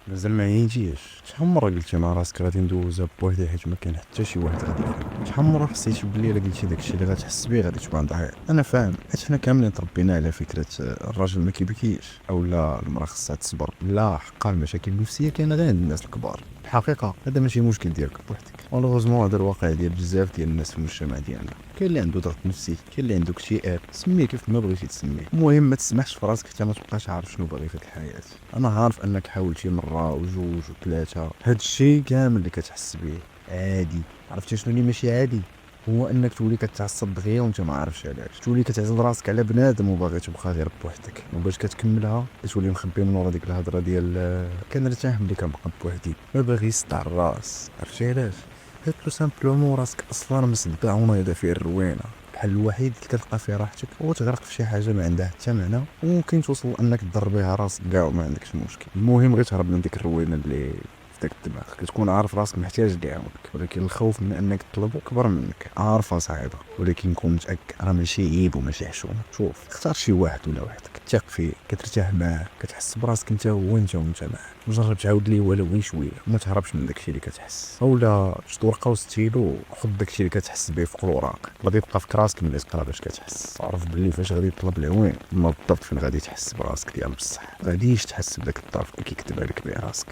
مازال ما يجيش. شحال من مره قلتي مع راسك غادي ندوزها بوحدي حيت ما كاين حتى شي واحد غادي يفهم؟ شحال من مره حسيتي بلي الا قلتي داكشي اللي غتحس به غادي تبان ضعيف؟ انا فاهم، حيت حنا كاملين تربينا على فكره الراجل ما كيبكيش، او لا المراه خصها تصبر. لا، حقا المشاكل النفسيه كاينه غير عند الناس الكبار. الحقيقه هذا ماشي مشكل ديالك بوحدك، مالوغوزمون هذا الواقع ديال بزاف ديال الناس في المجتمع ديالنا. كاين اللي عنده ضغط نفسي، كاين اللي عنده اكتئاب، سميه كيف ما بغيتي تسميه. المهم ما تسمحش في راسك حتى ما تبقاش عارف شنو باغي في الحياه. انا عارف انك حاولتي مره وجوج وثلاثه، هاد الشيء كامل اللي كتحس به عادي. عرفتي شنو اللي ماشي عادي؟ هو انك تولي كتعصب دغيا وانت ما عارفش علاش، تولي كتعزل راسك على بنادم وباغي تبقى غير بوحدك، وباش كتكملها كتولي مخبي من ورا ديك الهضره ديال كنرتاح ملي كنبقى بوحدي، ما باغي يصدع الراس. عرفتي علاش؟ حيت تو سامبلومون راسك اصلا مصدع ونايضه فيه الروينه. الحل الوحيد اللي كتلقى فيه راحتك هو تغرق في شي حاجه ما عندها حتى معنى، وممكن توصل انك تضر بها راسك كاع وما عندكش مشكل. المهم غير تهرب من ديك الروينه اللي في داك الدماغ. كتكون عارف راسك محتاج اللي يعاونك، ولكن الخوف من انك تطلبو كبر منك. عارفه صعيبه، ولكن كون متاكد راه ماشي عيب وماشي حشومه. شوف، اختار شي واحد ولا وحدك تثق فيه، كترتاح معاه، كتحس براسك انت هو انت وانت معاه. جرب تعاود ليه ولو غير شويه، وما تهربش من داكشي اللي كتحس. اولا شد ورقه وستيلو، خد داكشي اللي كتحس به فوق الوراق، غادي يبقى في راسك ملي تقرا باش كتحس. عرف بلي فاش غادي تطلب العوين ما بالضبط فين غادي تحس براسك ديال بصح، غاديش تحس بداك الطرف اللي كيكتب عليك به راسك.